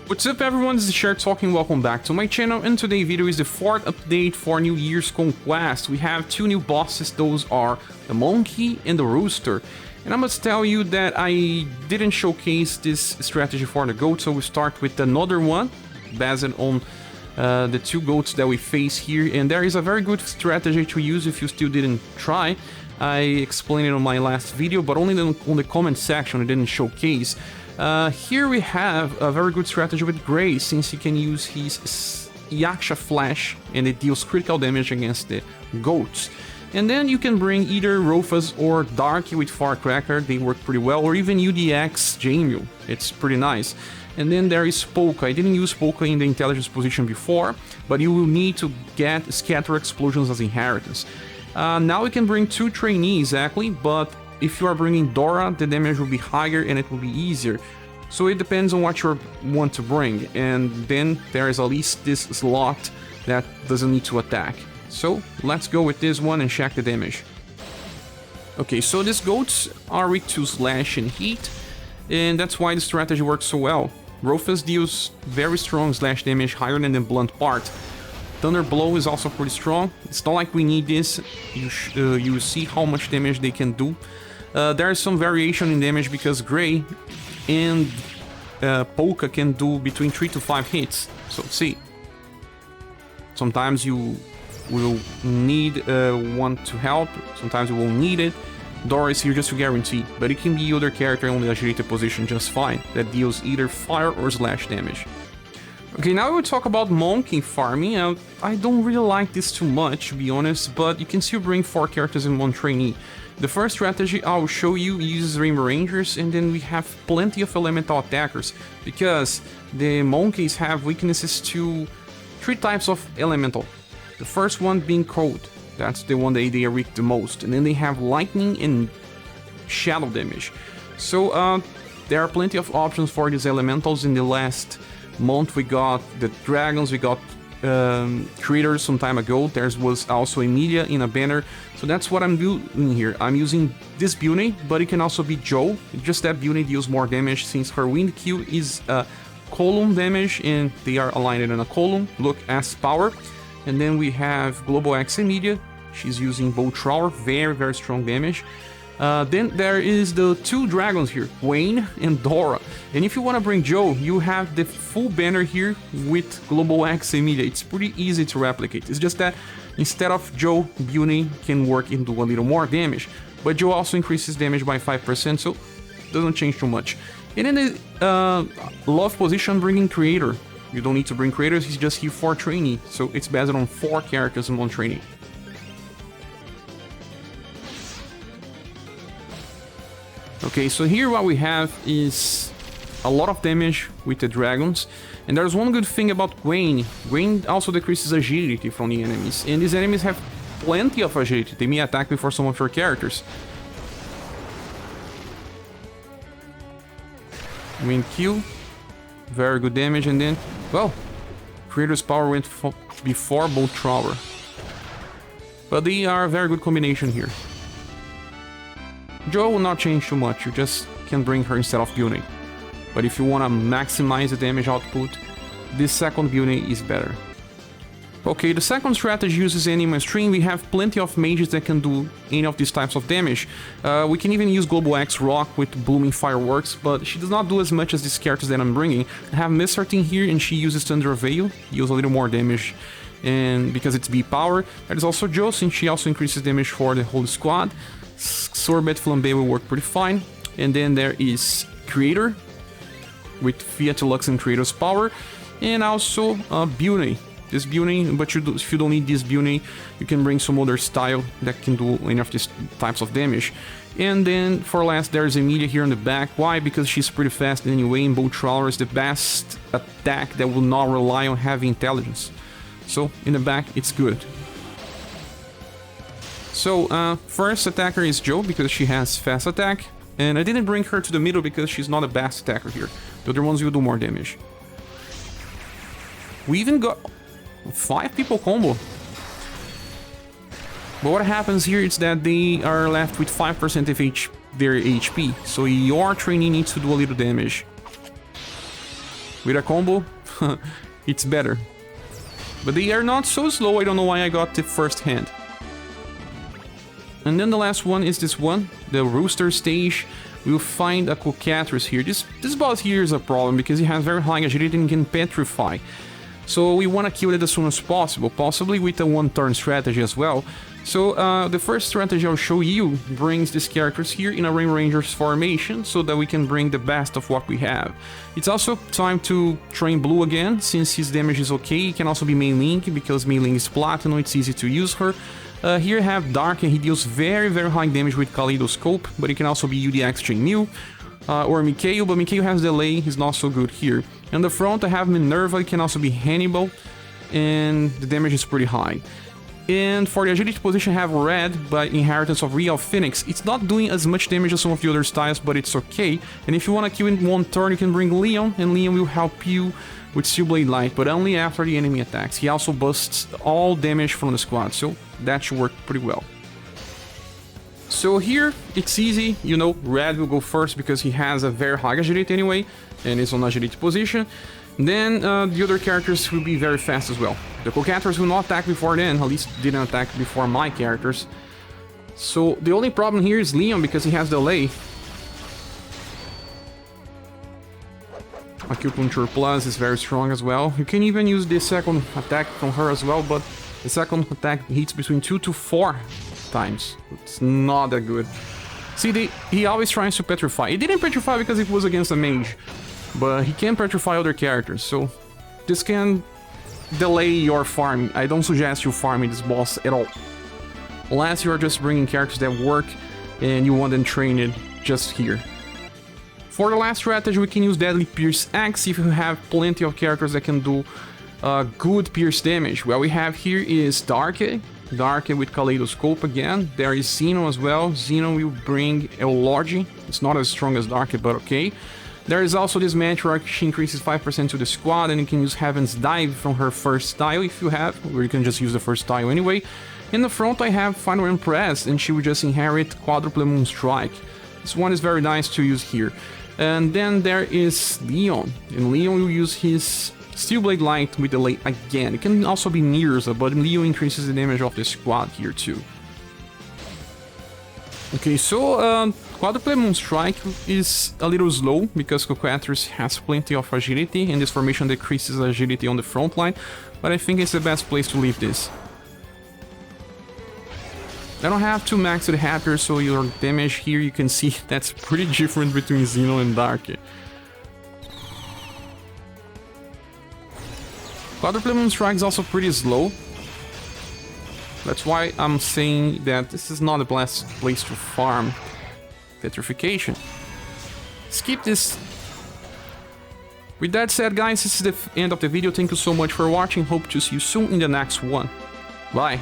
What's up everyone, this is Scher talking, welcome back to my channel, and today's video is the 4th update for New Year's Conquest. We have two new bosses, those are the Monkey and the Rooster. And I must tell you that I didn't showcase this strategy for the goat, so we start with another one, based on the two goats that we face here, and there is a very good strategy to use if you still didn't try. I explained it on my last video, but only on the comment section, I didn't showcase. Here we have a very good strategy with Gray, since he can use his Yaksha Flash and it deals critical damage against the goats. And then you can bring either Rufus or Darky with Firecracker, they work pretty well, or even UDX Jamil, it's pretty nice. And then there is Polka. I didn't use Polka in the intelligence position before, but you will need to get Scatter Explosions as inheritance. Now we can bring two trainees exactly, but if you are bringing Dora, the damage will be higher and it will be easier. So it depends on what you want to bring, and then there is at least this slot that doesn't need to attack. So let's go with this one and check the damage. Okay, so these goats are weak to slash and heat, and that's why the strategy works so well. Rufus deals very strong slash damage, higher than the blunt part. Thunder Blow is also pretty strong. It's not like we need this, you see how much damage they can do. There is some variation in damage because Gray and Polka can do between 3 to 5 hits. So see, sometimes you will need one to help, sometimes you won't need it. Dora is here just to guarantee, but it can be other character on the agility position just fine, that deals either fire or slash damage. Okay, now we'll talk about Monkey farming. I don't really like this too much, to be honest, but you can still bring 4 characters in one trainee. The first strategy I'll show you uses Rainbow Rangers, and then we have plenty of elemental attackers, because the monkeys have weaknesses to 3 types of elemental. The first one being cold, that's the one that they are weak the most, and then they have lightning and shadow damage. So there are plenty of options for these elementals. In the last month we got the dragons, we got creators some time ago. There was also Emilia in a banner, so that's what I'm doing here. I'm using this Beauty, but it can also be Joe, just that Beauty deals more damage since her wind Q is column damage and they are aligned in a column, look as power. And then we have Global X Emilia, she's using Bolt Thrower, very strong damage. Then there is the 2 dragons here, Wayne and Dora. And if you want to bring Joe, you have the full banner here with Global X Emilia. It's pretty easy to replicate. It's just that instead of Joe, Beauty can work and do a little more damage. But Joe also increases damage by 5%, so doesn't change too much. And in the love position, bringing Creator. You don't need to bring Creators, he's just here for trainee. So it's based on 4 characters in one trainee. Okay, so here what we have is a lot of damage with the dragons, and there's one good thing about Gwen. Gwen also decreases agility from the enemies, and these enemies have plenty of agility. They may attack before some of your characters. Wind Q, very good damage, and then, well, Creator's Power went before Bolt Thrower. But they are a very good combination here. Joe will not change too much, you just can bring her instead of Beauty. But if you want to maximize the damage output, this second Beauty is better. Okay, the second strategy uses Anima String. We have plenty of mages that can do any of these types of damage. We can even use Global X Rock with Blooming Fireworks, but she does not do as much as these characters that I'm bringing. I have Miss Sartin here, and she uses Thunder Veil, deals a little more damage, and because it's B power. There is also Joe, since she also increases damage for the whole squad. Sorbet Flambe will work pretty fine. And then there is Creator with Fiat Lux and Creator's Power, and also Beauty. This Beauty, but if you don't need this Beauty, you can bring some other style that can do any of these types of damage. And then for last, there's Emilia here in the back. Why? Because she's pretty fast anyway, and Bolt Thrower is the best attack that will not rely on heavy intelligence. So in the back, it's good. So, first attacker is Joe, because she has fast attack, and I didn't bring her to the middle because she's not a best attacker here. The other ones will do more damage. We even got 5 people combo. But what happens here is that they are left with 5% of their HP, so your trainee needs to do a little damage. with a combo, it's better. But they are not so slow, I don't know why I got the first hand. And then the last one is this one, the Rooster stage. We'll find a Conquest here. This boss here is a problem because he has very high agility and can petrify. So we want to kill it as soon as possible, possibly with a one-turn strategy as well. So the first strategy I'll show you brings these characters here in a Rain Ranger's formation so that we can bring the best of what we have. It's also time to train Blue again, since his damage is okay. It can also be Mei Ling, because Mei Ling is Platinum, it's easy to use her. Here I have Dark, and he deals very high damage with Kaleidoscope, but it can also be UDX Chain New, or Mikhail, but Mikhail has delay, he's not so good here. On the front I have Minerva, it can also be Hannibal, and the damage is pretty high. And for the agility position I have Red, by inheritance of Real Phoenix. It's not doing as much damage as some of the other styles, but it's okay. And if you want to kill in one turn, you can bring Leon, and Leon will help you with Steel Blade Light, but only after the enemy attacks. He also busts all damage from the squad, so that should work pretty well. So here, it's easy, you know, Red will go first because he has a very high agility anyway, and is on agility position. Then the other characters will be very fast as well. The co-characters will not attack before then, at least didn't attack before my characters. So the only problem here is Leon, because he has delay. Acupuncture Plus is very strong as well. You can even use the second attack from her as well, but the second attack hits between 2 to 4 times. It's not that good. See, he always tries to petrify. He didn't petrify because it was against a mage, but he can petrify other characters, so this can delay your farm. I don't suggest you farming this boss at all, unless you are just bringing characters that work and you want them trained just here. For the last strategy, we can use Deadly Pierce Axe if you have plenty of characters that can do good pierce damage. What we have here is Darke with Kaleidoscope again. There is Xeno as well. Xeno will bring Eulogy. It's not as strong as Darke, but okay. There is also this Matriarch. She increases 5% to the squad, and you can use Heaven's Dive from her first style if you have, or you can just use the first style anyway. In the front I have Final Impress, and she will just inherit Quadruple Moon Strike. This one is very nice to use here. And then there is Leon, and Leon will use his Steel Blade Light with delay again. It can also be Mirza, but Leon increases the damage of the squad here too. Okay, so Quadruple Moon Strike is a little slow because Conquest has plenty of agility, and this formation decreases agility on the front line, but I think it's the best place to leave this. I don't have to max it happier, so your damage here, you can see that's pretty different between Xeno and Darke. Quadruple Moon Strike is also pretty slow. That's why I'm saying that this is not the best place to farm Petrification. Skip this. With that said, guys, this is the end of the video. Thank you so much for watching. Hope to see you soon in the next one. Bye.